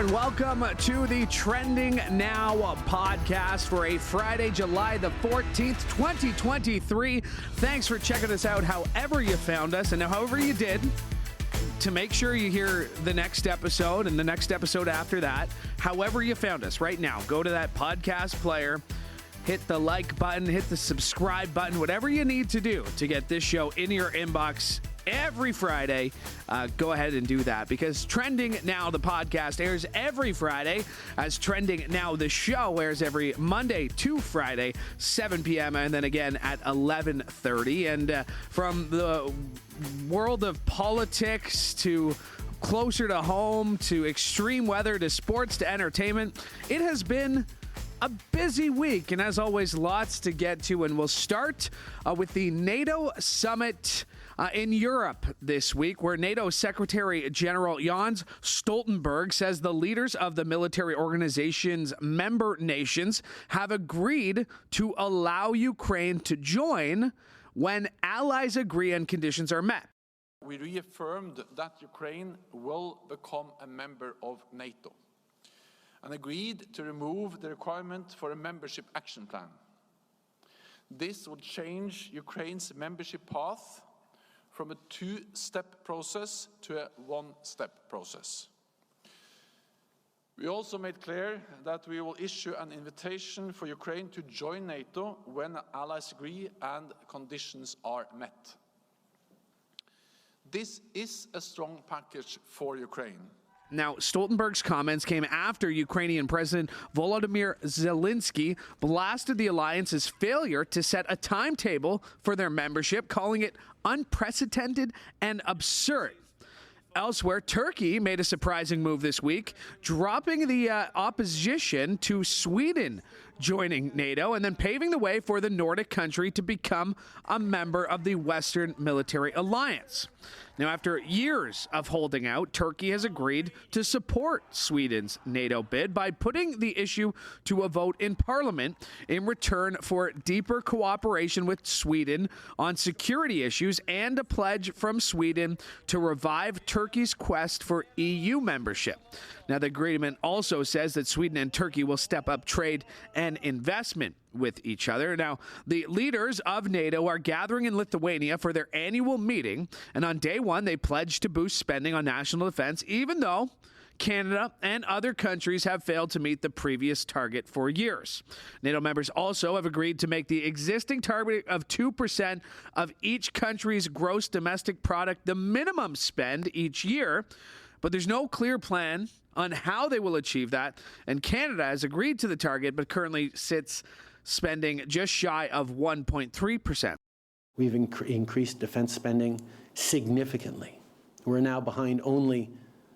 and welcome to the Trending Now podcast for a Friday, July the 14th, 2023. Thanks for checking us out however you found us and however you did. To make sure you hear the next episode and the next episode after that, however you found us right now, go to that podcast player, hit the like button, hit the subscribe button, whatever you need to do to get this show in your inbox every Friday. Go ahead and do that, because Trending Now, the podcast, airs every Friday, as Trending Now, the show, airs every Monday to Friday, 7 p.m., and then again at 11:30. And from the world of politics to closer to home to extreme weather to sports to entertainment, it has been a busy week, and as always, lots to get to. And we'll start with the NATO summit in Europe this week, where NATO Secretary General Jens Stoltenberg says the leaders of the military organization's member nations have agreed to allow Ukraine to join when allies agree and conditions are met. We reaffirmed that Ukraine will become a member of NATO and agreed to remove the requirement for a membership action plan. This would change Ukraine's membership path from a two-step process to a one-step process. We also made clear that we will issue an invitation for Ukraine to join NATO when allies agree and conditions are met. This is a strong package for Ukraine. Now, Stoltenberg's comments came after Ukrainian President Volodymyr Zelensky blasted the alliance's failure to set a timetable for their membership, calling it unprecedented and absurd. Elsewhere, Turkey made a surprising move this week, dropping the opposition to Sweden joining NATO and then paving the way for the Nordic country to become a member of the Western Military Alliance. Now, after years of holding out, Turkey has agreed to support Sweden's NATO bid by putting the issue to a vote in Parliament in return for deeper cooperation with Sweden on security issues and a pledge from Sweden to revive Turkey's quest for EU membership. Now, the agreement also says that Sweden and Turkey will step up trade and investment with each other. Now, the leaders of NATO are gathering in Lithuania for their annual meeting, and on day one, they pledged to boost spending on national defense, even though Canada and other countries have failed to meet the previous target for years. NATO members also have agreed to make the existing target of 2% of each country's gross domestic product the minimum spend each year, but there's no clear plan on how they will achieve that, and Canada has agreed to the target but currently sits spending just shy of 1.3%. We've increased defense spending significantly. We're now behind only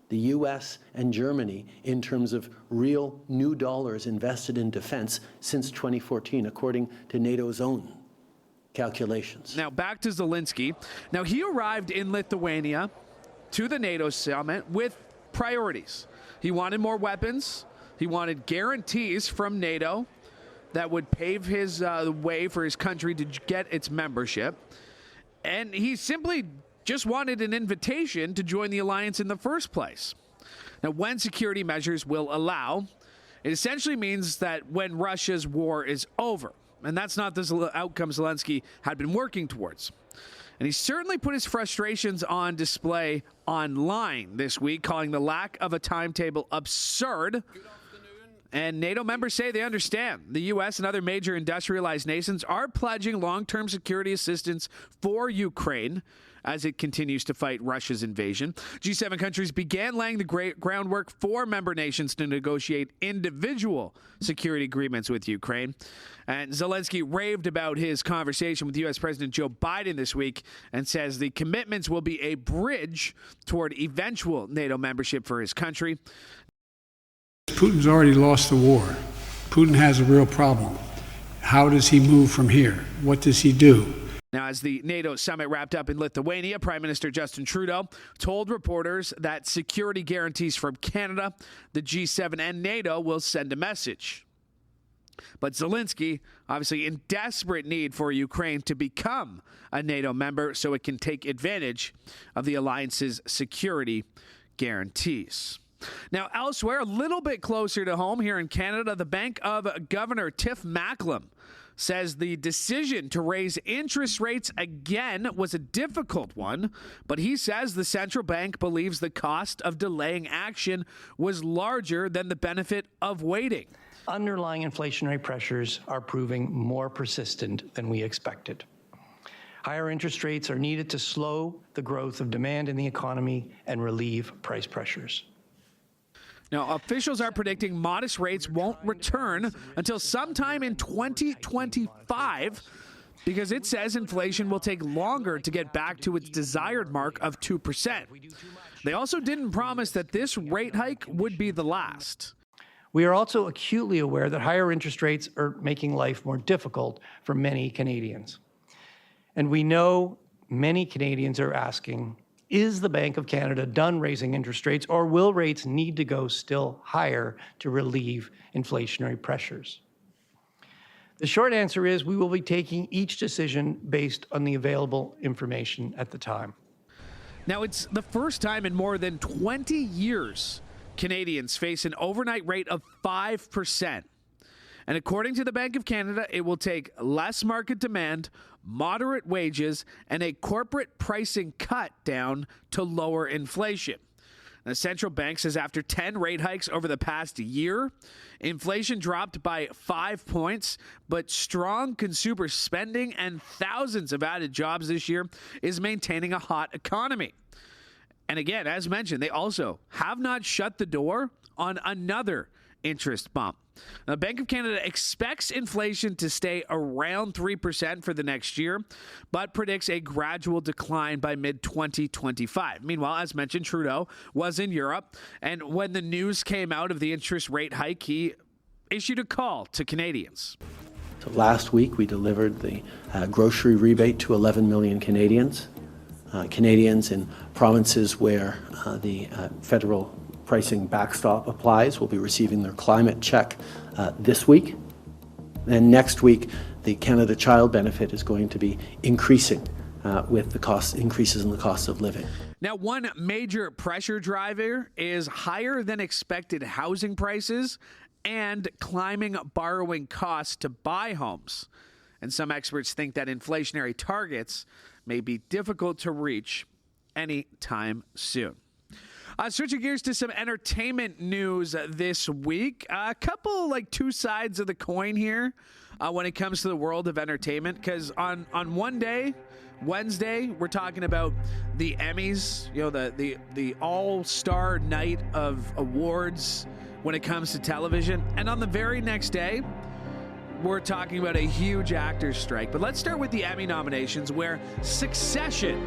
the U.S. and Germany in terms of real new dollars invested in defense since 2014, according to NATO's own calculations. Now, back to Zelensky. Now, he arrived in Lithuania to the NATO summit with priorities. He wanted more weapons. He wanted guarantees from NATO that would pave his way for his country to get its membership. And he simply just wanted an invitation to join the alliance in the first place. Now, when security measures will allow, it essentially means that when Russia's war is over. And that's not the outcome Zelensky had been working towards. And he certainly put his frustrations on display online this week, calling the lack of a timetable absurd. And NATO members say they understand. The U.S. and other major industrialized nations are pledging long-term security assistance for Ukraine as it continues to fight Russia's invasion. G7 countries began laying the groundwork for member nations to negotiate individual security agreements with Ukraine. And Zelensky raved about his conversation with U.S. President Joe Biden this week and says the commitments will be a bridge toward eventual NATO membership for his country. Putin's already lost the war. Putin has a real problem. How does he move from here? What does he do? Now, as the NATO summit wrapped up in Lithuania, Prime Minister Justin Trudeau told reporters that security guarantees from Canada, the G7, and NATO will send a message. But Zelensky, obviously in desperate need for Ukraine to become a NATO member so it can take advantage of the alliance's security guarantees. Now, elsewhere, a little bit closer to home here in Canada, the Bank of Governor Tiff Macklem says the decision to raise interest rates again was a difficult one, but he says the central bank believes the cost of delaying action was larger than the benefit of waiting. Underlying inflationary pressures are proving more persistent than we expected. Higher interest rates are needed to slow the growth of demand in the economy and relieve price pressures. Now, officials are predicting modest rates won't return until sometime in 2025 because it says inflation will take longer to get back to its desired mark of 2%. They also didn't promise that this rate hike would be the last. We are also acutely aware that higher interest rates are making life more difficult for many Canadians. And we know many Canadians are asking, is the Bank of Canada done raising interest rates, or will rates need to go still higher to relieve inflationary pressures? The short answer is we will be taking each decision based on the available information at the time. Now, it's the first time in more than 20 years Canadians face an overnight rate of 5%. And according to the Bank of Canada, it will take less market demand, moderate wages, and a corporate pricing cut down to lower inflation. The central bank says after 10 rate hikes over the past year, inflation dropped by 5 points, but strong consumer spending and thousands of added jobs this year is maintaining a hot economy. And again, as mentioned, they also have not shut the door on another interest bump. The Bank of Canada expects inflation to stay around 3% for the next year, but predicts a gradual decline by mid-2025. Meanwhile, as mentioned, Trudeau was in Europe, and when the news came out of the interest rate hike, he issued a call to Canadians. So last week, we delivered the grocery rebate to 11 million Canadians. Canadians in provinces where the federal pricing backstop applies will be receiving their climate check this week. And next week, the Canada Child Benefit is going to be increasing with the cost increases in the cost of living. Now, one major pressure driver is higher than expected housing prices and climbing borrowing costs to buy homes. And some experts think that inflationary targets may be difficult to reach anytime soon. Switching gears to some entertainment news this week. A couple, two sides of the coin here when it comes to the world of entertainment. Because on one day, Wednesday, we're talking about the Emmys, the all-star night of awards when it comes to television. And on the very next day, we're talking about a huge actors strike. But let's start with the Emmy nominations, where Succession...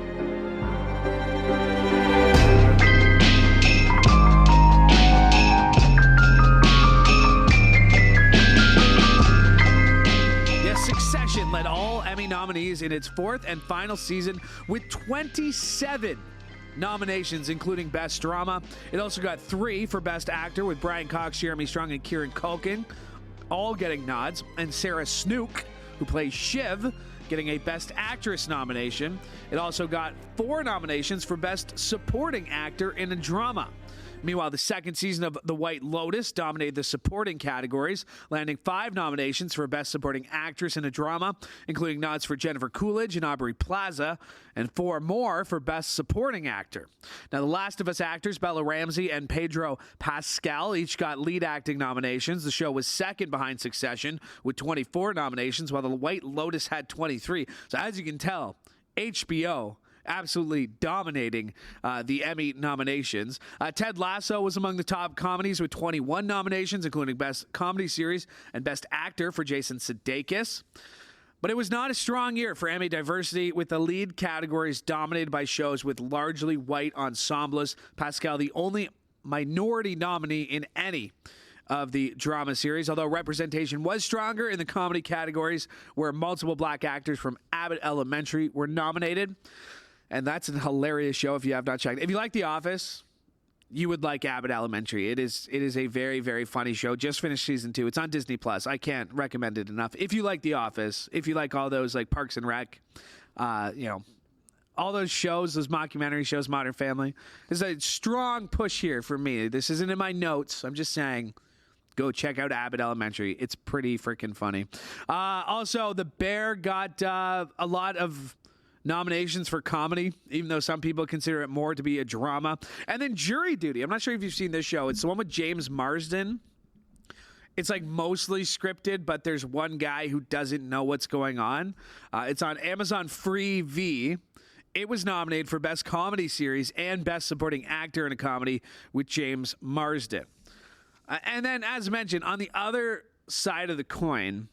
Succession led all Emmy nominees in its fourth and final season with 27 nominations, including Best Drama. It also got 3 for Best Actor, with Brian Cox, Jeremy Strong, and Kieran Culkin all getting nods, and Sarah Snook, who plays Shiv, getting a Best Actress nomination. It also got 4 nominations for Best Supporting Actor in a Drama. Meanwhile, the second season of The White Lotus dominated the supporting categories, landing 5 nominations for Best Supporting Actress in a Drama, including nods for Jennifer Coolidge and Aubrey Plaza, and 4 more for Best Supporting Actor. Now, The Last of Us actors Bella Ramsey and Pedro Pascal each got lead acting nominations. The show was second behind Succession with 24 nominations, while The White Lotus had 23. So as you can tell, HBO absolutely dominating the Emmy nominations. Ted Lasso was among the top comedies with 21 nominations, including Best Comedy Series and Best Actor for Jason Sudeikis. But it was not a strong year for Emmy diversity, with the lead categories dominated by shows with largely white ensembles. Pascal, the only minority nominee in any of the drama series, although representation was stronger in the comedy categories, where multiple black actors from Abbott Elementary were nominated. And that's a hilarious show if you have not checked. If you like The Office, you would like Abbott Elementary. It is a very, very funny show. Just finished season 2. It's on Disney+. I can't recommend it enough. If you like The Office, if you like all those like Parks and Rec, all those shows, those mockumentary shows, Modern Family. There's a strong push here for me. This isn't in my notes. I'm just saying, go check out Abbott Elementary. It's pretty freaking funny. Also, The Bear got a lot of nominations for comedy, even though some people consider it more to be a drama. And then Jury Duty. I'm not sure if you've seen this show. It's the one with James Marsden. It's like mostly scripted, but there's one guy who doesn't know what's going on. It's on Amazon Freevee. It was nominated for Best Comedy Series and Best Supporting Actor in a Comedy with James Marsden. And then, as mentioned, on the other side of the coin,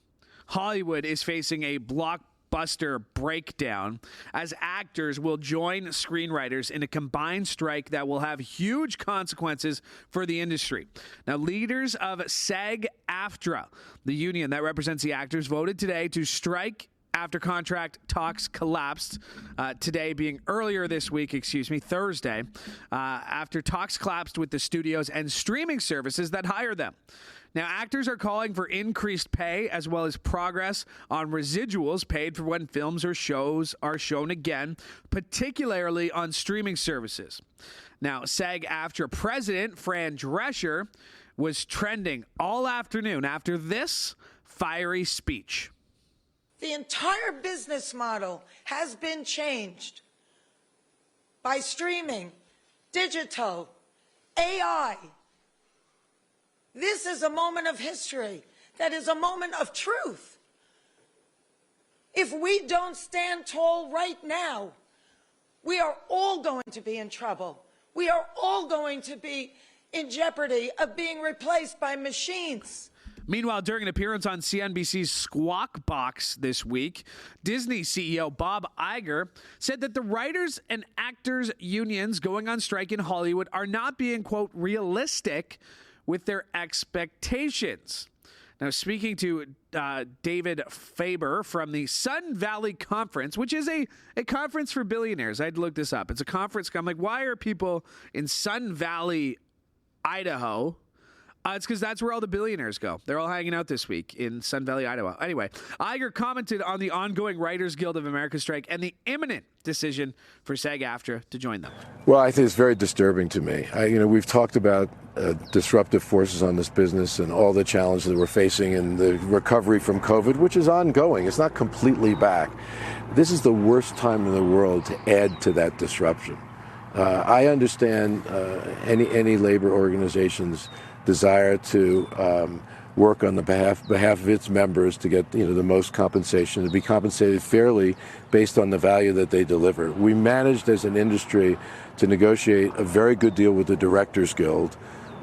Hollywood is facing a blockbuster breakdown as actors will join screenwriters in a combined strike that will have huge consequences for the industry. Now, leaders of SAG-AFTRA, the union that represents the actors, voted today to strike after contract talks collapsed, today being earlier this week, Thursday, after talks collapsed with the studios and streaming services that hire them. Now, actors are calling for increased pay as well as progress on residuals paid for when films or shows are shown again, particularly on streaming services. Now, SAG-AFTRA president Fran Drescher was trending all afternoon after this fiery speech. The entire business model has been changed by streaming, digital, AI. This is a moment of history that is a moment of truth. If we don't stand tall right now, we are all going to be in trouble. We are all going to be in jeopardy of being replaced by machines. Meanwhile, during an appearance on CNBC's Squawk Box this week, Disney CEO Bob Iger said that the writers and actors unions going on strike in Hollywood are not being, quote, realistic with their expectations. Now, speaking to David Faber from the Sun Valley Conference, which is a conference for billionaires. I had to look this up. It's a conference. I'm like, why are people in Sun Valley, Idaho? It's because that's where all the billionaires go. They're all hanging out this week in Sun Valley, Idaho. Anyway, Iger commented on the ongoing Writers Guild of America strike and the imminent decision for SAG-AFTRA to join them. Well, I think it's very disturbing to me. We've talked about disruptive forces on this business and all the challenges that we're facing and the recovery from COVID, which is ongoing. It's not completely back. This is the worst time in the world to add to that disruption. I understand any labor organization's desire to work on the behalf of its members to get the most compensation, to be compensated fairly based on the value that they deliver. We managed as an industry to negotiate a very good deal with the Directors Guild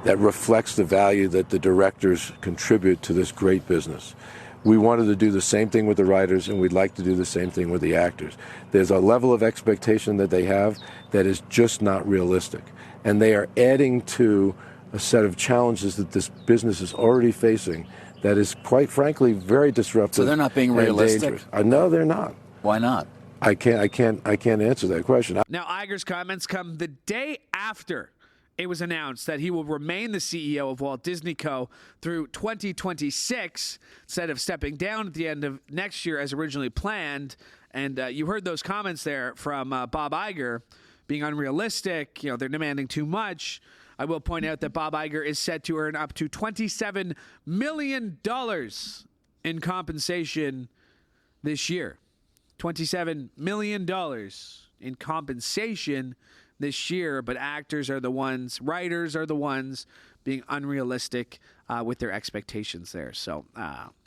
that reflects the value that the directors contribute to this great business. We wanted to do the same thing with the writers, and we'd like to do the same thing with the actors. There's a level of expectation that they have that is just not realistic, and they are adding to a set of challenges that this business is already facing that is, quite frankly, very disruptive. So they're not being realistic? No, they're not. Why not? I can't answer that question. Now, Iger's comments come the day after it was announced that he will remain the CEO of Walt Disney Co. through 2026 instead of stepping down at the end of next year as originally planned. And you heard those comments there from Bob Iger being unrealistic. They're demanding too much. I will point out that Bob Iger is set to earn up to $27 million in compensation this year. $27 million in compensation this year, but actors are the ones, writers are the ones being unrealistic with their expectations there. So,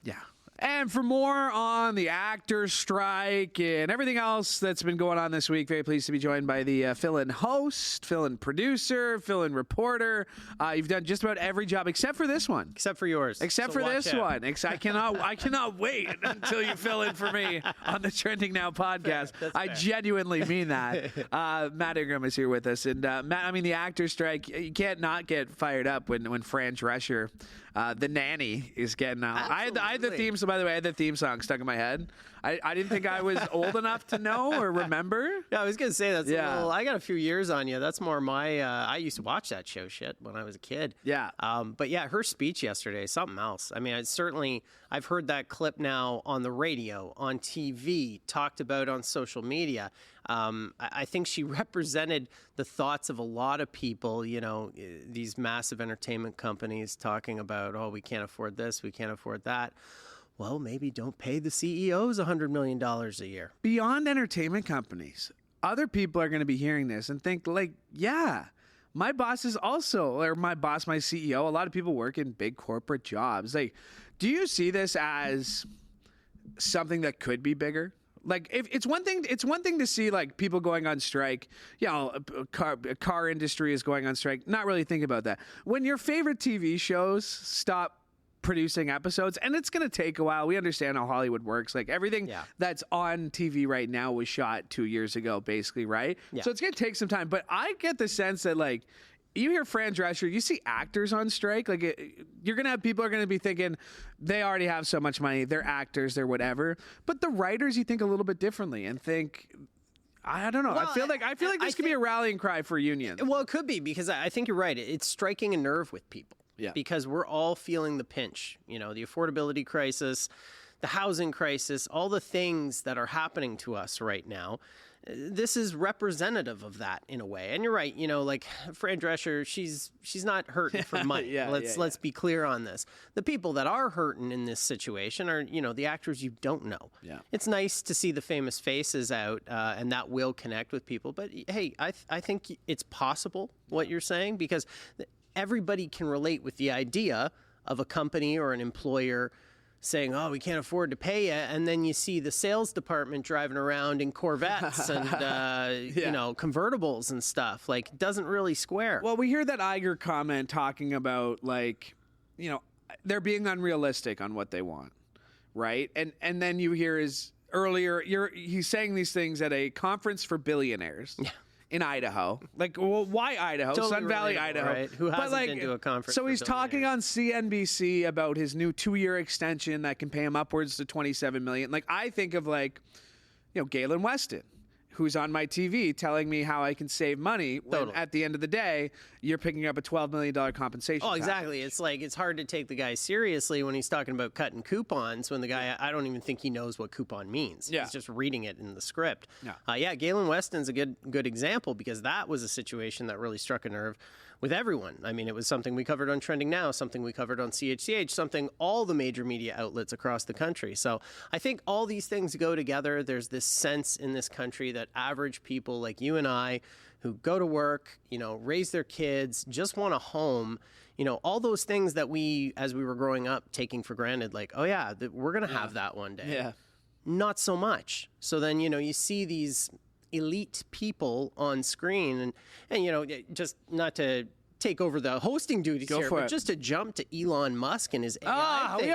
yeah. And for more on the actors' strike and everything else that's been going on this week, very pleased to be joined by the fill-in host, fill-in producer, fill-in reporter. You've done just about every job except for this one. Except for yours. Except for this one. I cannot wait until you fill in for me on the Trending Now podcast. I genuinely mean that. Matt Ingram is here with us. And Matt, the actors' strike, you can't not get fired up when Fran Drescher, the nanny, is getting out. I had the theme song, by the way. way, I had the theme song stuck in my head. I didn't think I was old enough to know or remember. Yeah, I was going to say, that's a little, I got a few years on you. That's more my, I used to watch that show when I was a kid. Yeah. But yeah, her speech yesterday, something else. I mean, I've heard that clip now on the radio, on TV, talked about on social media. I think she represented the thoughts of a lot of people, these massive entertainment companies talking about, oh, we can't afford this, we can't afford that. Well, maybe don't pay the CEOs $100 million a year. Beyond entertainment companies, other people are going to be hearing this and think like, yeah, my boss is also, or my boss, my CEO, a lot of people work in big corporate jobs. Like, do you see this as something that could be bigger? Like, if it's one thing to see like people going on strike. Car industry is going on strike. Not really think about that. When your favorite TV shows stop producing episodes, and it's going to take a while. We understand how Hollywood works. Like, everything that's on TV right now was shot 2 years ago, basically, right? Yeah. So it's going to take some time. But I get the sense that, like, you hear Fran Drescher, you see actors on strike. Like, you're going to have people are going to be thinking they already have so much money. They're actors, they're whatever. But the writers, you think a little bit differently and think, I don't know. Well, I feel like this could be a rallying cry for unions. Well, it could be, because I think you're right. It's striking a nerve with people. Yeah. Because we're all feeling the pinch, the affordability crisis, the housing crisis, all the things that are happening to us right now. This is representative of that in a way. And you're right, like Fran Drescher, she's not hurting for money. Let's be clear on this. The people that are hurting in this situation are, the actors you don't know. Yeah. It's nice to see the famous faces out, and that will connect with people. But hey, I think it's possible what you're saying, because everybody can relate with the idea of a company or an employer saying, oh, we can't afford to pay you. And then you see the sales department driving around in Corvettes and, convertibles and stuff. Like, it doesn't really square. Well, we hear that Iger comment talking about, like, they're being unrealistic on what they want, right? And then you hear he's saying these things at a conference for billionaires. Yeah. In Idaho. Like, well, why Idaho? Totally Sun Valley, Idaho. Right? Who hasn't been to a conference? So he's talking on CNBC about his new 2-year extension that can pay him upwards to $27 million. Like, I think of, like, Galen Weston, who's on my TV telling me how I can save money when at the end of the day, you're picking up a $12 million compensation package. Exactly. It's like, it's hard to take the guy seriously when he's talking about cutting coupons, when the guy, I don't even think he knows what coupon means. Yeah. He's just reading it in the script. Yeah. Galen Weston's a good example, because that was a situation that really struck a nerve with everyone. I mean, it was something we covered on Trending Now, something we covered on CHCH, something all the major media outlets across the country. So I think all these things go together. There's this sense in this country that average people like you and I, who go to work, raise their kids, just want a home, all those things that we, as we were growing up, taking for granted, like, oh yeah, we're going to have that one day. Yeah. Not so much. So then, you see these elite people on screen, and just not to take over the hosting duties but just to jump to Elon Musk and his AI thing we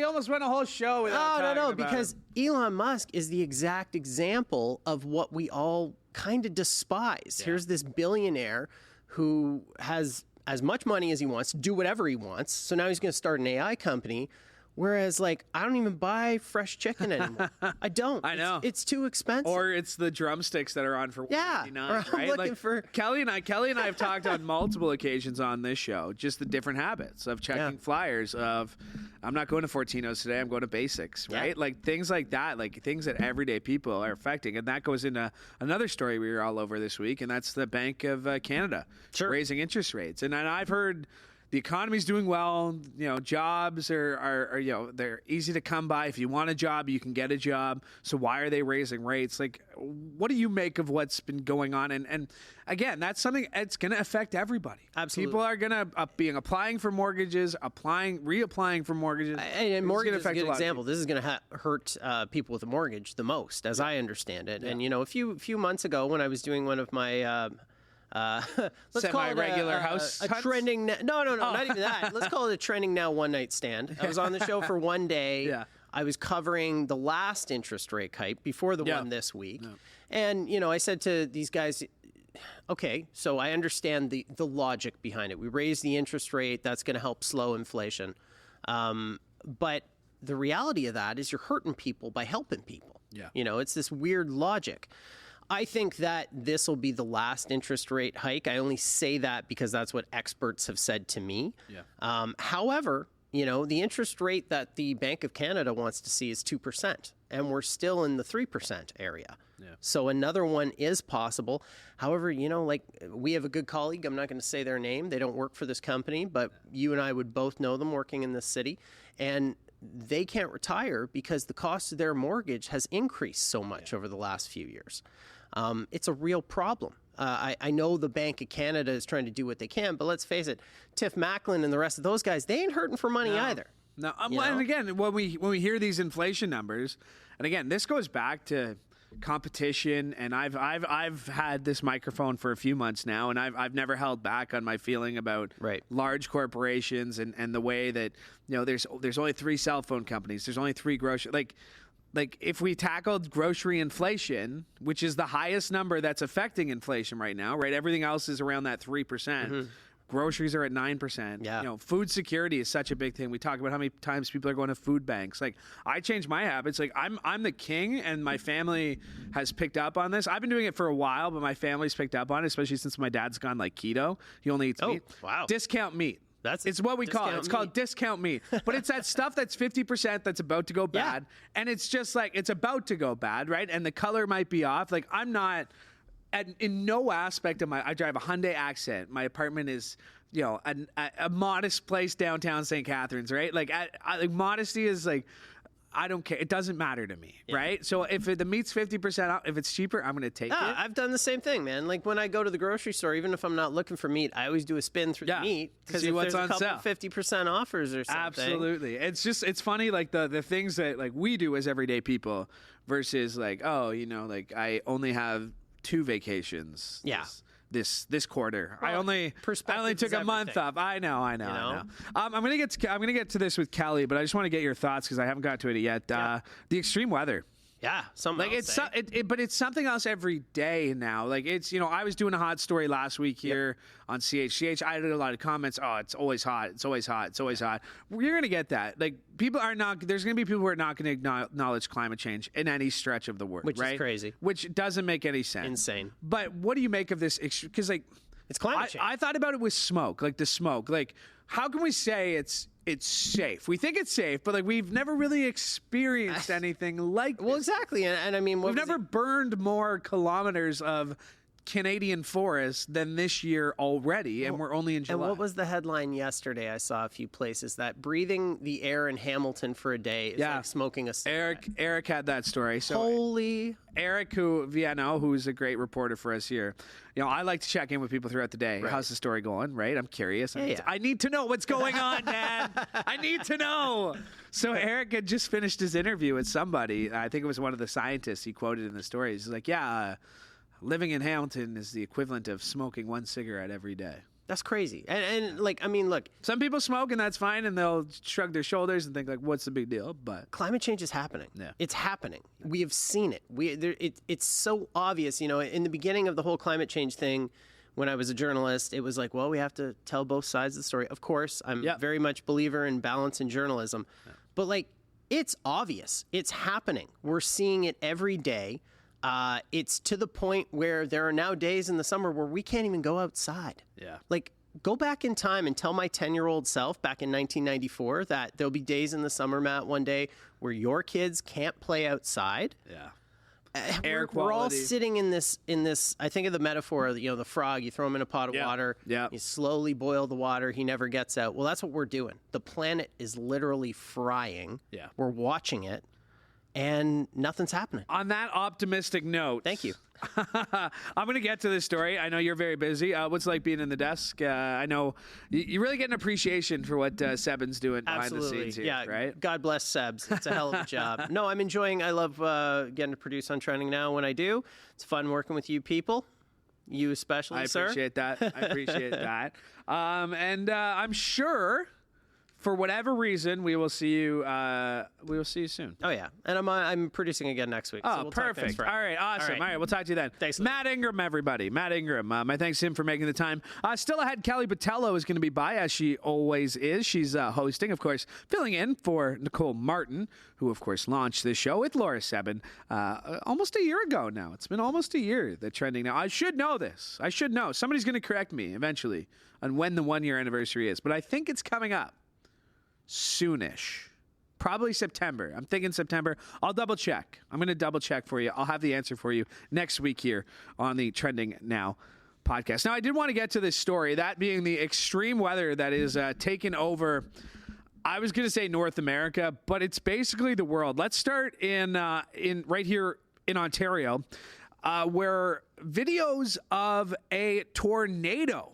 almost went a whole show without No, because Elon Musk is the exact example of what we all kind of despise. Yeah. Here's this billionaire who has as much money as he wants, do whatever he wants. So now he's going to start an AI company. Whereas, like, I don't even buy fresh chicken anymore. I don't. I know. It's too expensive. Or it's the drumsticks that are on for $1.99, right? Looking for... Kelly and I have talked on multiple occasions on this show, just the different habits of checking flyers of, I'm not going to Fortino's today, I'm going to Basics, right? Yeah. Like, things like that, like things that everyday people are affecting. And that goes into another story we were all over this week, and that's the Bank of Canada raising interest rates. And I've heard... the economy's doing well. Jobs are they're easy to come by. If you want a job, you can get a job. So why are they raising rates? Like, what do you make of what's been going on? And again, that's something that's going to affect everybody. Absolutely. People are going to be applying for mortgages, reapplying for mortgages. And mortgage is a good example. This is going to hurt people with a mortgage the most, as I understand it. Yeah. And a few months ago, when I was doing one of my let's call it a trending no, not even that. Let's call it a Trending Now one night stand. I was on the show for one day. Yeah. I was covering the last interest rate hike before the one this week. Yeah. And, I said to these guys, okay, so I understand the logic behind it. We raise the interest rate. That's going to help slow inflation. But the reality of that is you're hurting people by helping people. Yeah. You know, it's this weird logic. I think that this will be the last interest rate hike. I only say that because that's what experts have said to me. Yeah. However, you know, the interest rate that the Bank of Canada wants to see is 2%, and we're still in the 3% area. Yeah. So another one is possible. However, you know, like we have a good colleague. I'm not going to say their name. They don't work for this company, but you and I would both know them working in this city. And they can't retire because the cost of their mortgage has increased so much over the last few years. It's a real problem. I know the Bank of Canada is trying to do what they can, but let's face it, Tiff Macklin and the rest of those guys, they ain't hurting for money either. No, and again, when we hear these inflation numbers, and again, this goes back to competition, and I've had this microphone for a few months now, and I've never held back on my feeling about large corporations and the way that, you know, there's only 3 cell phone companies, there's only 3 grocery like if we tackled grocery inflation, which is the highest number that's affecting inflation right now, right? Everything else is around that 3%. Groceries are at 9%. Yeah. You know, food security is such a big thing. We talk about how many times people are going to food banks. Like, I changed my habits. Like, I'm the king, and my family has picked up on this. I've been doing it for a while, but my family's picked up on it, especially since my dad's gone like keto. He only eats meat. Wow. Discount meat. It's what we call it. It's called discount meat. But it's that stuff that's 50% that's about to go bad. And it's just like, it's about to go bad, right? And the color might be off. Like, I'm not, in no aspect of I drive a Hyundai Accent. My apartment is, you know, a modest place downtown St. Catharines, right? Like, modesty is like, I don't care. It doesn't matter to me, right? So if the meat's 50% off, if it's cheaper, I'm going to take it. I've done the same thing, man. Like when I go to the grocery store, even if I'm not looking for meat, I always do a spin through the meat because if there's a couple 50% offers or something. Absolutely. It's funny, like the things that like we do as everyday people versus like, oh, you know, like I only have 2 vacations. Yeah. This quarter. Well, I only took a month off. I know. I'm gonna get to this with Kelly, but I just want to get your thoughts because I haven't got to it yet. The extreme weather. Yeah, something like else, but it's something else every day now. Like it's, you know, I was doing a hot story last week here on CHCH. I did a lot of comments. Oh, it's always hot. It's always hot. It's always hot. You're gonna get that. Like people are not. There's gonna be people who are not gonna acknowledge climate change in any stretch of the word. Which right? is crazy. Which doesn't make any sense. Insane. But what do you make of this? Because like it's climate change. I thought about it with smoke. Like the smoke. Like how can we say it's safe? We think it's safe, but like we've never really experienced anything like this. Well, exactly. And I mean, we've never burned more kilometers of Canadian forest than this year already, and we're only in July. And what was the headline yesterday? I saw a few places that breathing the air in Hamilton for a day is like smoking a cigarette. Eric had that story. So Eric, who's a great reporter for us here. You know, I like to check in with people throughout the day. Right. How's the story going? Right? I'm curious. I need to know what's going on, man. I need to know. So Eric had just finished his interview with somebody. I think it was one of the scientists he quoted in the story. He's like, living in Hamilton is the equivalent of smoking 1 cigarette every day. That's crazy. And like, I mean, look. Some people smoke and that's fine and they'll shrug their shoulders and think like, what's the big deal? But climate change is happening. Yeah. It's happening. We have seen it. It's so obvious. You know, in the beginning of the whole climate change thing, when I was a journalist, it was like, well, we have to tell both sides of the story. Of course, I'm very much believer in balance in journalism. Yeah. But like, it's obvious. It's happening. We're seeing it every day. It's to the point where there are now days in the summer where we can't even go outside. Yeah. Like, go back in time and tell my 10-year-old self back in 1994 that there'll be days in the summer, Matt, one day where your kids can't play outside. Yeah. Air quality. We're all sitting in this. I think of the metaphor, you know, the frog. You throw him in a pot of water. Yeah. You slowly boil the water. He never gets out. Well, that's what we're doing. The planet is literally frying. Yeah. We're watching it. And nothing's happening. On that optimistic note. Thank you. I'm going to get to this story. I know you're very busy. What's it like being in the desk? I know you really get an appreciation for what Sebin's doing behind the scenes here, right? God bless Sebs. It's a hell of a job. No, I'm enjoying. I love getting to produce on Trending Now when I do. It's fun working with you people. You especially, sir. I appreciate that. And I'm sure for whatever reason, we will see you. We will see you soon. Oh yeah, and I'm producing again next week. Oh, so we'll perfect. All right, awesome. All right, we'll talk to you then. Thanks, Matt Ingram, everybody. Matt Ingram. My thanks to him for making the time. Still ahead, Kelly Botelho is going to be by, as she always is. She's hosting, of course, filling in for Nicole Martin, who, of course, launched this show with Laura Sebin almost a year ago now. It's been almost a year that Trending Now. I should know this. I should know. Somebody's going to correct me eventually on when the 1-year anniversary is, but I think it's coming up soonish. Probably September. I'm thinking September. I'll double check. I'm going to double check for you. I'll have the answer for you next week here on the Trending Now podcast. Now, I did want to get to this story, that being the extreme weather that is taken over, I was going to say North America, but it's basically the world. Let's start in right here in Ontario, where videos of a tornado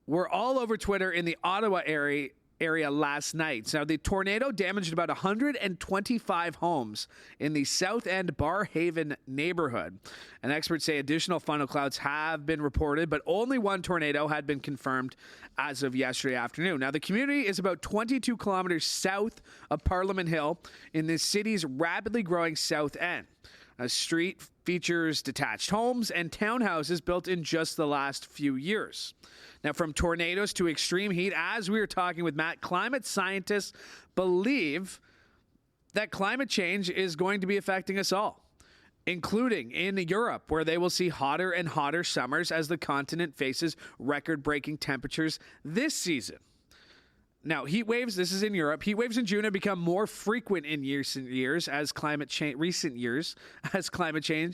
were all over Twitter in the Ottawa area last night. So the tornado damaged about 125 homes in the South End Barhaven neighborhood. And experts say additional funnel clouds have been reported, but only one tornado had been confirmed as of yesterday afternoon. Now, the community is about 22 kilometers south of Parliament Hill in the city's rapidly growing South End. A street features detached homes and townhouses built in just the last few years. Now, from tornadoes to extreme heat, as we were talking with Matt, climate scientists believe that climate change is going to be affecting us all, including in Europe, where they will see hotter and hotter summers as the continent faces record-breaking temperatures this season. Now, heat waves, this is in Europe. Heat waves in June have become more frequent in recent years as climate change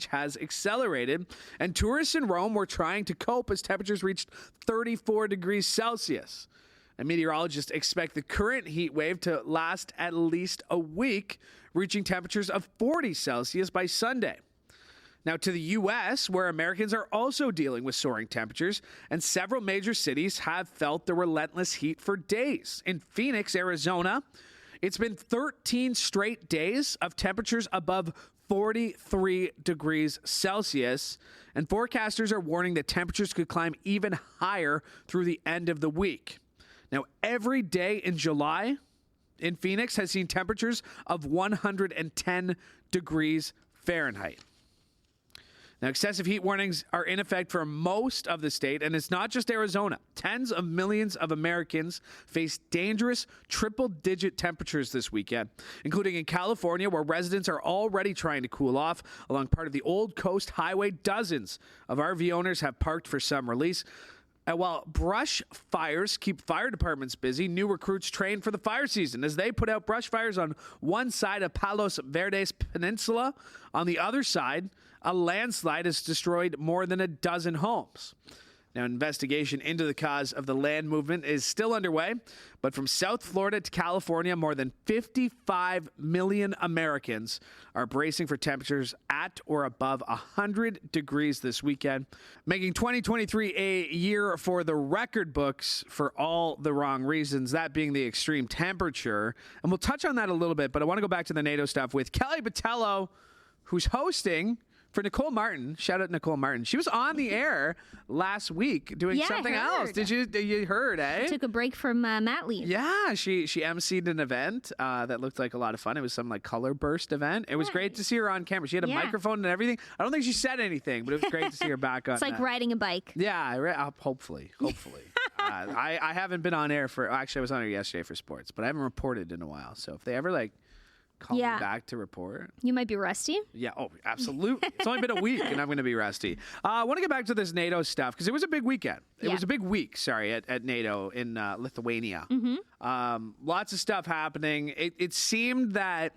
has accelerated. And tourists in Rome were trying to cope as temperatures reached 34 degrees Celsius. And meteorologists expect the current heat wave to last at least a week, reaching temperatures of 40 Celsius by Sunday. Now, to the U.S., where Americans are also dealing with soaring temperatures, and several major cities have felt the relentless heat for days. In Phoenix, Arizona, it's been 13 straight days of temperatures above 43 degrees Celsius, and forecasters are warning that temperatures could climb even higher through the end of the week. Now, every day in July in Phoenix has seen temperatures of 110 degrees Fahrenheit. Now, excessive heat warnings are in effect for most of the state, and it's not just Arizona. Tens of millions of Americans face dangerous triple-digit temperatures this weekend, including in California, where residents are already trying to cool off. Along part of the Old Coast Highway, dozens of RV owners have parked for some release. While brush fires keep fire departments busy, new recruits train for the fire season as they put out brush fires on one side of Palos Verdes Peninsula. On the other side, a landslide has destroyed more than a dozen homes. Now, investigation into the cause of the land movement is still underway, but from South Florida to California, more than 55 million Americans are bracing for temperatures at or above 100 degrees this weekend, making 2023 a year for the record books for all the wrong reasons, that being the extreme temperature. And we'll touch on that a little bit, but I want to go back to the NATO stuff with Kelly Botelho, who's hosting for Nicole Martin. Shout out Nicole Martin. She was on the air last week doing something else. Did you heard, eh? Took a break from mat leave. Yeah, she emceed an event that looked like a lot of fun. It was some like color burst event. It was great to see her on camera. She had a microphone and everything. I don't think she said anything, but it was great to see her back on. It's like riding a bike. Yeah, hopefully. I haven't been on air actually I was on air yesterday for sports, but I haven't reported in a while. So if they ever call me back to report. You might be rusty. Yeah, absolutely. It's only been a week and I'm going to be rusty. I want to get back to this NATO stuff because it was a big weekend. It was a big week, at NATO in Lithuania. Mm-hmm. Lots of stuff happening. It seemed that,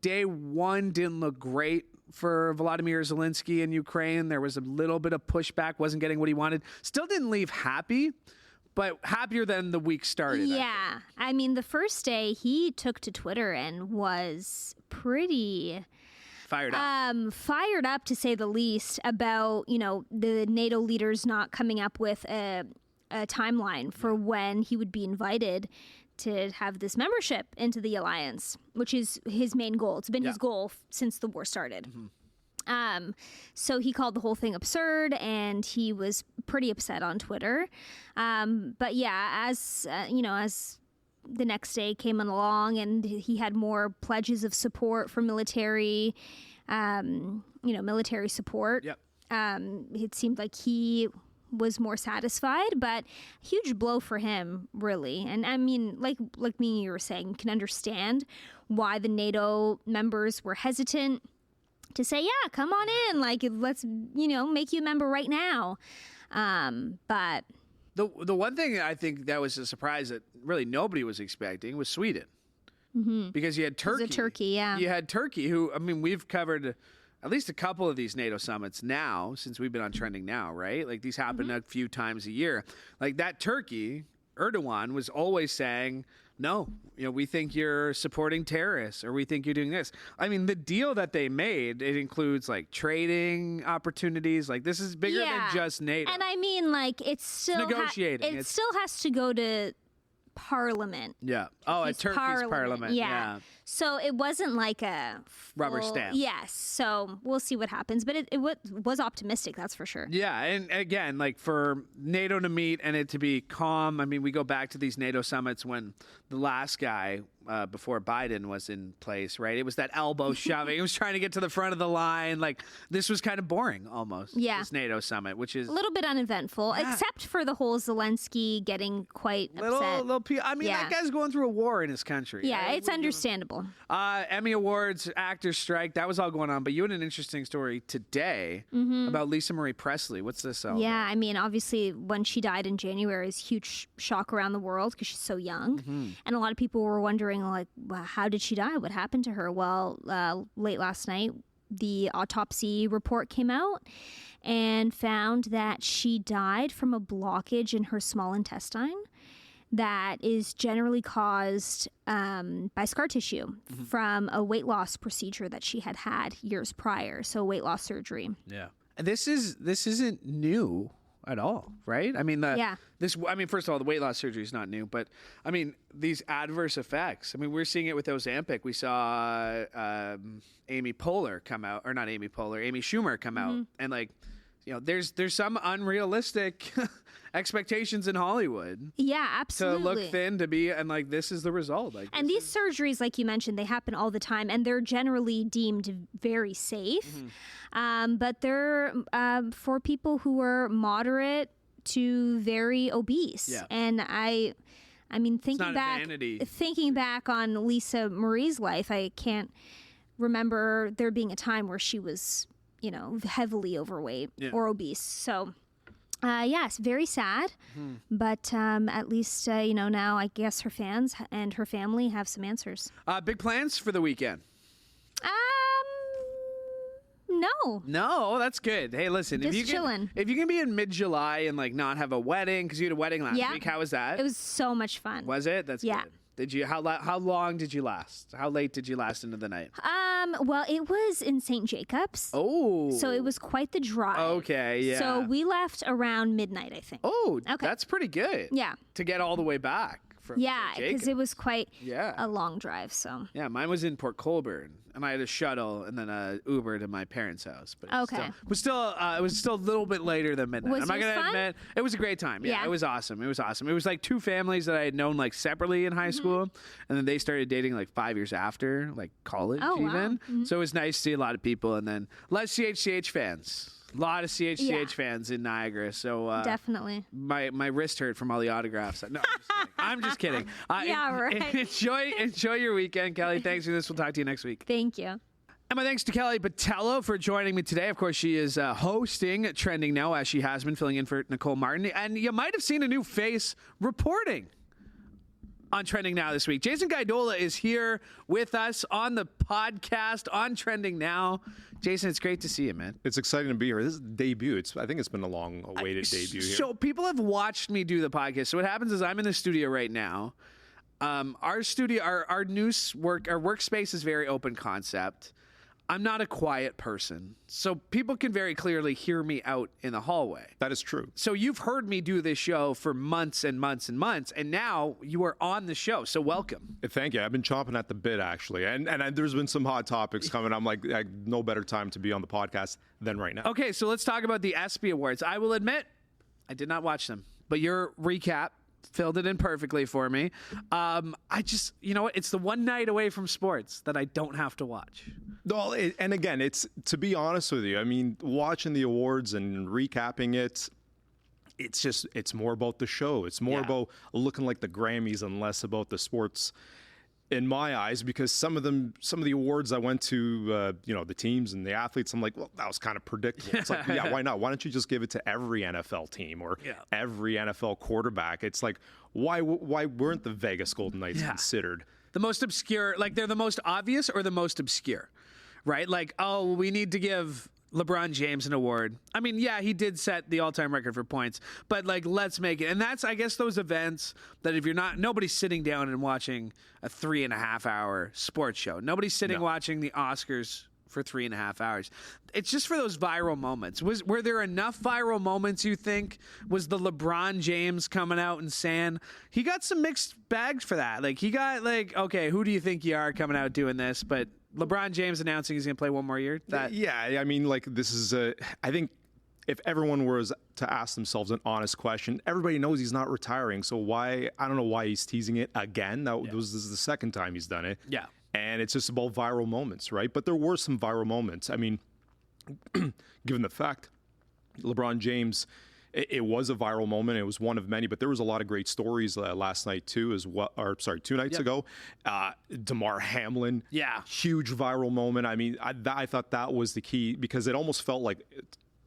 day one didn't look great for Volodymyr Zelensky in Ukraine. There was a little bit of pushback, wasn't getting what he wanted. Still didn't leave happy, but happier than the week started. Yeah. I mean, the first day he took to Twitter and was pretty fired up. Fired up, to say the least, about, the NATO leaders not coming up with a timeline for when he would be invited to have this membership into the alliance, which is his main goal. It's been his goal since the war started. Mm-hmm. So he called the whole thing absurd, and he was pretty upset on Twitter. But yeah, as as the next day came along, and he had more pledges of support for military, military support. Yep. It seemed like he was more satisfied, but huge blow for him, really. And I mean, like me and you were saying, can understand why the NATO members were hesitant to say, yeah, come on in, like, let's, make you a member right now. But the one thing I think that was a surprise that really nobody was expecting was Sweden. Because you had Turkey. It was a Turkey, yeah. You had Turkey, who, I mean, we've covered at least a couple of these NATO summits now, since we've been on Trending Now, right? Like, these happen a few times a year. Like, that Turkey, Erdogan was always saying, no, we think you're supporting terrorists, or we think you're doing this. I mean, the deal that they made, it includes like trading opportunities. Like, this is bigger than just NATO. And I mean, like, it's still negotiating. It still has to go to Parliament. Yeah. Oh, at Turkey's parliament. Yeah. So it wasn't like a rubber stamp. Yes. So we'll see what happens. But it was optimistic, that's for sure. Yeah. And again, like, for NATO to meet and it to be calm. I mean, we go back to these NATO summits when the last guy before Biden was in place, right? It was that elbow shoving. He was trying to get to the front of the line. Like, this was kind of boring almost. Yeah. This NATO summit, which is a little bit uneventful, except for the whole Zelensky getting quite upset. I mean, that guy's going through a war in his country. Yeah, it's understandable. Emmy Awards, actors strike, that was all going on. But you had an interesting story today about Lisa Marie Presley. What's this all Yeah, about? I mean, obviously, when she died in January, it's a huge shock around the world because she's so young. And a lot of people were wondering, like, well, how did she die? What happened to her? Well, late last night, the autopsy report came out and found that she died from a blockage in her small intestine that is generally caused by scar tissue from a weight loss procedure that she had years prior. So weight loss surgery. Yeah. And this isn't new at all, right? I mean, first of all, the weight loss surgery is not new, but I mean, these adverse effects. I mean, we're seeing it with Ozempic. We saw Amy Schumer come out, and like, there's some unrealistic expectations in Hollywood. Yeah, absolutely. To look thin, to be, and like, this is the result. Like, and these surgeries, like you mentioned, they happen all the time, and they're generally deemed very safe. But they're for people who are moderate to very obese. Yeah. And I mean, thinking back on Lisa Marie's life, I can't remember there being a time where she was, heavily overweight or obese. So. Yes, very sad, but at least, now I guess her fans and her family have some answers. Big plans for the weekend? No, that's good. Hey, listen, if you can be in mid-July and like not have a wedding, because you had a wedding last week, how was that? It was so much fun. Was it? That's good. Did you? How long did you last? How late did you last into the night? Well, it was in St. Jacobs. Oh. So it was quite the drive. Okay, yeah. So we left around midnight, I think. Oh, okay. That's pretty good. Yeah. To get all the way back from because it was quite a long drive. So. Yeah, mine was in Port Colborne, and I had a shuttle and then a Uber to my parents' house. But it was still a little bit later than midnight. I'm not gonna admit, it was a great time. Yeah, it was awesome. It was like two families that I had known like separately in high school, and then they started dating like 5 years after, like college even. Wow. So it was nice to see a lot of people, and then less CHCH fans. A lot of CHCH fans in Niagara, so definitely. My wrist hurt from all the autographs. No, I'm just kidding. Right. Enjoy your weekend, Kelly. Thanks for this. We'll talk to you next week. Thank you. And my thanks to Kelly Botelho for joining me today. Of course, she is hosting Trending Now, as she has been, filling in for Nicole Martin. And you might have seen a new face reporting on Trending Now this week. Jason Gaidola is here with us on the podcast on Trending Now. Jason, it's great to see you, man. It's exciting to be here. This is a debut. I think it's been a long-awaited debut here. So people have watched me do the podcast. So what happens is I'm in the studio right now. Our studio, our workspace is very open concept. I'm not a quiet person, so people can very clearly hear me out in the hallway. That is true. So you've heard me do this show for months and months and months, and now you are on the show, so welcome. Thank you. I've been chomping at the bit, actually. And there's been some hot topics coming. I'm like, no better time to be on the podcast than right now. Okay, so let's talk about the ESPY Awards. I will admit, I did not watch them, but your recap filled it in perfectly for me. I just, you know what? It's the one night away from sports that I don't have to watch. Well, and again, it's, to be honest with you, I mean, watching the awards and recapping it, it's more about the show. It's more about looking like the Grammys and less about the sports in my eyes, because some of the awards I went to, the teams and the athletes, I'm like, well, that was kind of predictable. It's like, yeah, why not? Why don't you just give it to every NFL team or every NFL quarterback? It's like, why weren't the Vegas Golden Knights considered? The most obscure, like they're the most obvious or the most obscure, right? Like, oh, we need to give LeBron James an award. I mean, yeah, he did set the all-time record for points, but like, let's make it. And that's, I guess, those events that if you're not, nobody's sitting down and watching a 3.5-hour sports show. Nobody's sitting watching the Oscars for 3.5 hours. It's just for those viral moments. Were there enough viral moments, you think? Was the LeBron James coming out and saying, he got some mixed bags for that. Like, he got like, okay, who do you think you are coming out doing this? But LeBron James announcing he's going to play one more year? Yeah, I mean, like, this is I think if everyone was to ask themselves an honest question, everybody knows he's not retiring. So why, I don't know why he's teasing it again. This is the second time he's done it. Yeah. And it's just about viral moments, right? But there were some viral moments. I mean, given the fact LeBron James, it was a viral moment. It was one of many, but there was a lot of great stories last night too, as well. Or sorry, 2 nights ago. DeMar Hamlin, huge viral moment. I mean, I thought that was the key, because it almost felt like,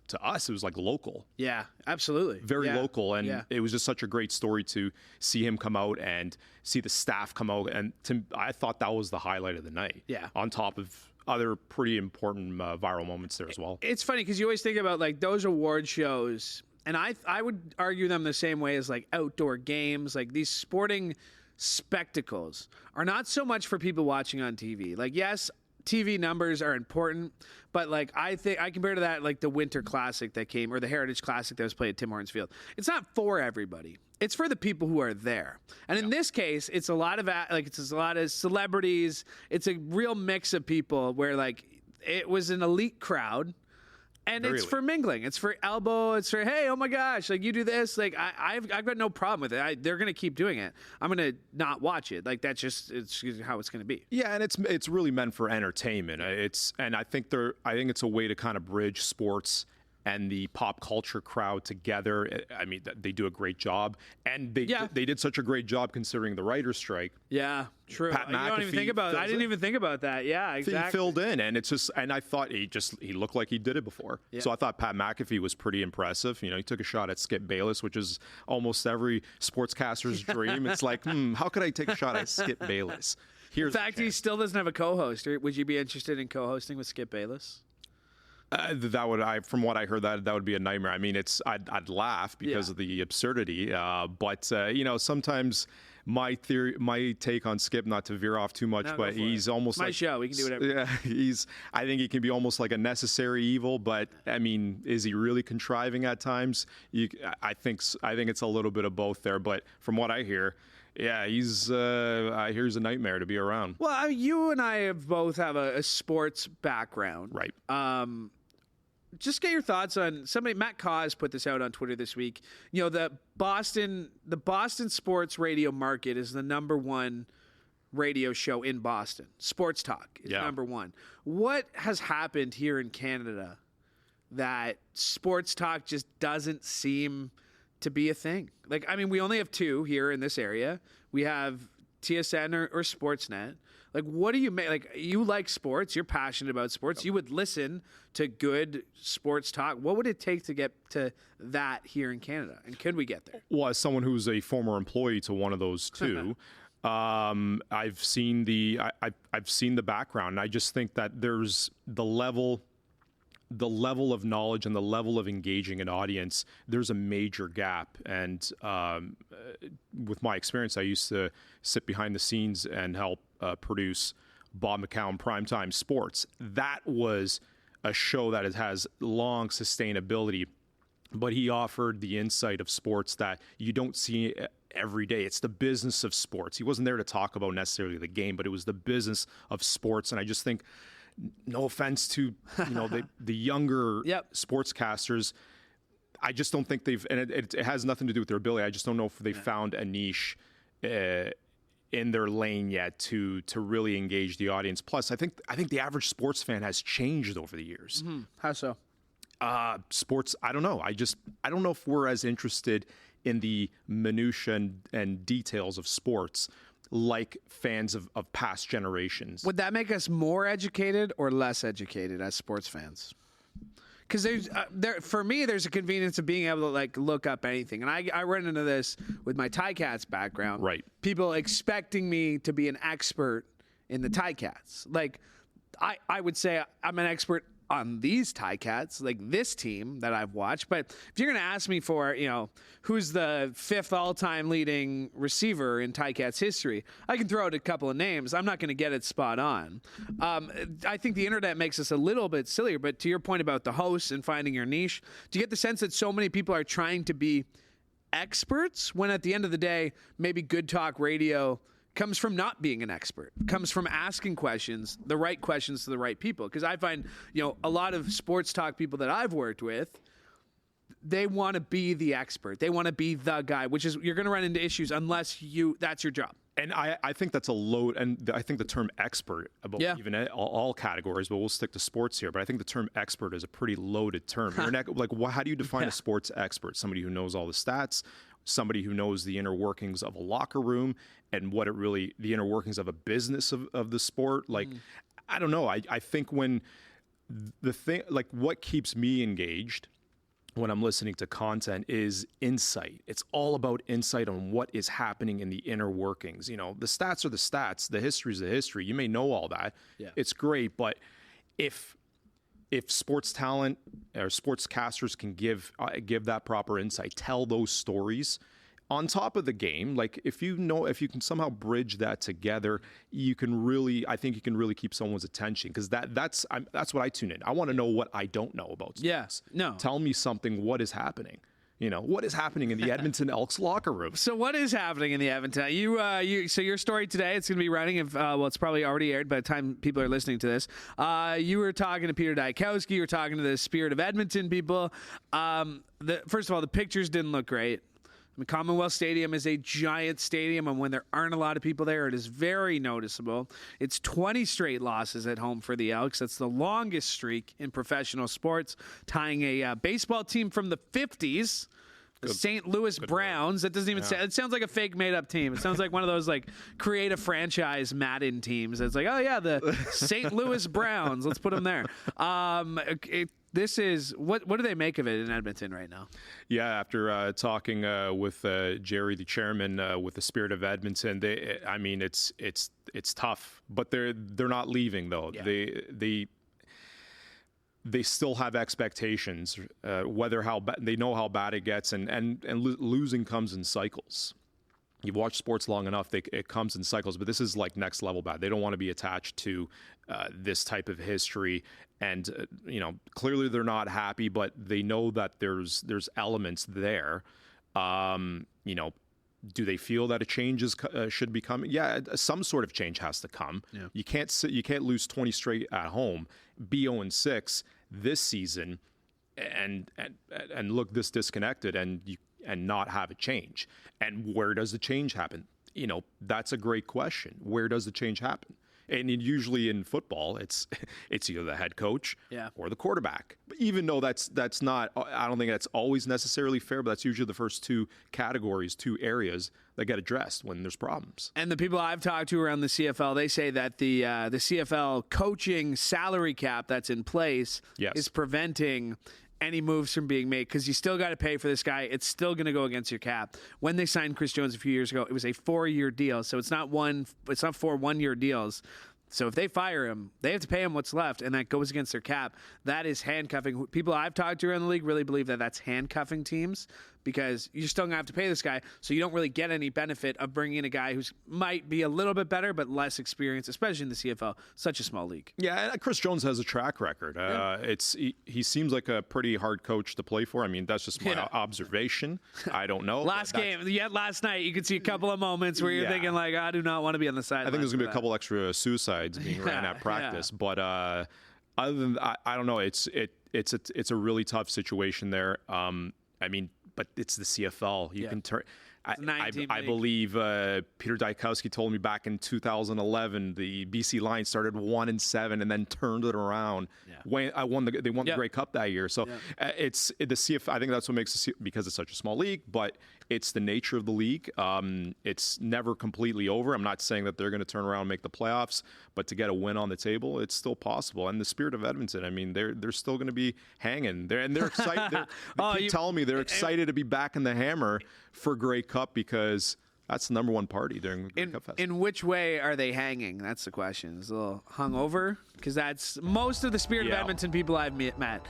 to us, it was like local. Yeah, absolutely. Very local. And it was just such a great story to see him come out and see the staff come out. And I thought that was the highlight of the night. Yeah. On top of other pretty important viral moments there as well. It's funny because you always think about like those award shows, and I would argue them the same way as like outdoor games. Like these sporting spectacles are not so much for people watching on TV. Like, yes, TV numbers are important, but like I think I compare to that like the Winter Classic that came, or the Heritage Classic that was played at Tim Hortons Field. It's not for everybody. It's for the people who are there. And in this case, it's a lot of celebrities. It's a real mix of people where like it was an elite crowd. And it's for mingling. It's for elbow. It's for, hey, oh my gosh, like you do this. Like I've got no problem with it. They're gonna keep doing it. I'm gonna not watch it. Like it's how it's gonna be. Yeah, and it's really meant for entertainment. I think it's a way to kind of bridge sports and the pop culture crowd together. I mean, they do a great job, and they did such a great job considering the writer's strike. Yeah, true. Pat McAfee, don't even think about it. I didn't even think about that. Yeah, exactly. He filled in, and I thought he looked like he did it before. Yeah. So I thought Pat McAfee was pretty impressive. You know, he took a shot at Skip Bayless, which is almost every sportscaster's dream. It's like, how could I take a shot at Skip Bayless? In fact, he still doesn't have a co-host. Would you be interested in co-hosting with Skip Bayless? From what I heard, that would be a nightmare. I mean, I'd laugh because of the absurdity. But sometimes my take on Skip, not to veer off too much, but he's almost my show. We can do whatever. Yeah, I think he can be almost like a necessary evil. But I mean, is he really contriving at times? I think it's a little bit of both there. But from what I hear, yeah, he's a nightmare to be around. Well, you and I both have a sports background, right? Just get your thoughts on somebody. Matt Cause put this out on Twitter this week. You know, the Boston sports radio market is the #1 radio show in Boston. Sports talk is #1. What has happened here in Canada that sports talk just doesn't seem to be a thing? Like, I mean, we only have 2 here in this area. We have TSN or Sportsnet. Like, what do you make? Like, you like sports. You're passionate about sports. You would listen to good sports talk. What would it take to get to that here in Canada? And could we get there? Well, as someone who's a former employee to one of those 2, I've seen the background. And I just think that there's the level of knowledge and the level of engaging an audience, there's a major gap. And with my experience, I used to sit behind the scenes and help produce Bob McCown Primetime Sports. That was a show that has long sustainability, but he offered the insight of sports that you don't see every day. It's the business of sports. He wasn't there to talk about necessarily the game, but it was the business of sports. And I just think, no offense to the younger sportscasters, I just don't think they've, and it has nothing to do with their ability. I just don't know if they found a niche in their lane yet to really engage the audience. Plus, I think the average sports fan has changed over the years. Mm-hmm. How so? Sports, I don't know. I don't know if we're as interested in the minutiae and details of sports like fans of past generations. Would that make us more educated or less educated as sports fans? Because for me, there's a convenience of being able to look up anything, and I run into this with my Ticats background. Right. People expecting me to be an expert in the Ticats. Like, I would say I'm an expert on these Ticats, like this team that I've watched. But if you're going to ask me for, who's the 5th all-time leading receiver in Ticats history, I can throw out a couple of names. I'm not going to get it spot on. I think the internet makes us a little bit sillier. But to your point about the hosts and finding your niche, do you get the sense that so many people are trying to be experts when at the end of the day, maybe good talk radio comes from not being an expert, comes from asking questions, the right questions to the right people? Because I find, a lot of sports talk people that I've worked with, they want to be the expert. They want to be the guy, which is, you're going to run into issues unless that's your job. And I think that's a load, and I think the term expert about even all categories, but we'll stick to sports here. But I think the term expert is a pretty loaded term. How do you define a sports expert? Somebody who knows all the stats, somebody who knows the inner workings of a locker room and the inner workings of a business of the sport. I don't know. I think when the thing, what keeps me engaged when I'm listening to content is insight. It's all about insight on what is happening in the inner workings. The stats are the stats. The history is the history. You may know all that. Yeah. It's great. But if sports talent or sportscasters can give that proper insight, tell those stories on top of the game, if you can somehow bridge that together, I think you can really keep someone's attention, because that's what I tune in. I want to know what I don't know about sports. Yes. No. Tell me something. What is happening? What is happening in the Edmonton Elks locker room? So what is happening in the Edmonton? So your story today, it's going to be running. It's probably already aired by the time people are listening to this. You were talking to Peter Dykowski. You were talking to the Spirit of Edmonton people. First of all, the pictures didn't look great. Commonwealth Stadium is a giant stadium, and when there aren't a lot of people there, it is very noticeable. It's 20 straight losses at home for the Elks. That's the longest streak in professional sports, tying a baseball team from the 50s, the St. Louis Browns. That doesn't even sound, it sounds like a fake made-up team. It sounds like one of those create a franchise Madden teams. It's the St. Louis Browns. Let's put them there. This is what do they make of it in Edmonton right now? Yeah, after talking with Jerry, the chairman, with the Spirit of Edmonton, it's tough, but they're not leaving though. Yeah. They still have expectations, they know how bad it gets, and losing comes in cycles. You've watched sports long enough, it comes in cycles, but this is next level bad. They don't want to be attached to this type of history. And, clearly they're not happy, but they know that there's elements there. Do they feel that a change should be coming? Yeah, some sort of change has to come. Yeah. You can't lose 20 straight at home, be 0-6 this season, and look this disconnected and not have a change. And where does the change happen? That's a great question. Where does the change happen? And usually in football, it's either the head coach or the quarterback. But even though that's not, I don't think that's always necessarily fair, but that's usually the first two areas that get addressed when there's problems. And the people I've talked to around the CFL, they say that the CFL coaching salary cap that's in place is preventing any moves from being made, because you still got to pay for this guy. It's still going to go against your cap. When they signed Chris Jones a few years ago, it was a 4-year deal. So it's not 4 1-year deals. So if they fire him, they have to pay him what's left, and that goes against their cap. That is handcuffing. People I've talked to around the league really believe that that's handcuffing teams because you're still going to have to pay this guy, so you don't really get any benefit of bringing in a guy who's might be a little bit better but less experienced, especially in the CFL, such a small league. Yeah, and Chris Jones has a track record. He seems like a pretty hard coach to play for. I mean, that's just my observation. I don't know. Last night, you could see a couple of moments where you're thinking, like, I do not want to be on the side. I think there's going to be a couple extra suicides being ran at practice. But other than that, I don't know. It's a really tough situation there. I mean, but it's the CFL. You can turn. I believe Peter Dykowski told me back in 2011 the BC Lions started 1-7 and then turned it around. They won the Grey Cup that year. So it's the CFL. I think that's what makes it, because it's such a small league, but it's the nature of the league. It's never completely over. I'm not saying that they're going to turn around and make the playoffs, but to get a win on the table, it's still possible. And the spirit of Edmonton, I mean, they're still going to be hanging. They're excited. They keep telling me they're excited to be back in the Hammer for Grey Cup, because that's the number one party during the Grey Cup Fest. In which way are they hanging? That's the question. Is it a little hungover? Because that's most of the spirit of Edmonton people I've met.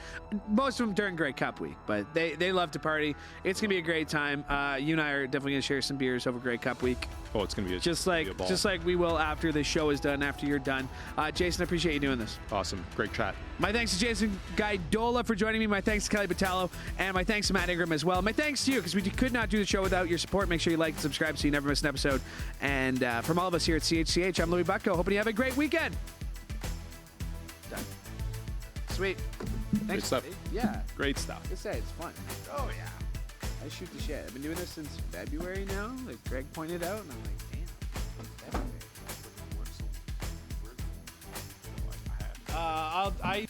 Most of them during Grey Cup week, but they love to party. It's going to be a great time. You and I are definitely going to share some beers over Grey Cup week. Oh, it's going to be just like we will after the show is done, after you're done. Jason, I appreciate you doing this. Awesome. Great chat. My thanks to Jason Gaidola for joining me. My thanks to Kelly Botelho. And my thanks to Matt Ingram as well. My thanks to you, because we could not do the show without your support. Make sure you like and subscribe so you never miss an episode. And from all of us here at CHCH, I'm Louie Butko. Hoping you have a great weekend. Done. Sweet. Thanks. Great stuff. Yeah. Great stuff. Like I say, it's fun. Oh, yeah. I shoot the shit. I've been doing this since February now, like Greg pointed out. And I'm like, damn, February. I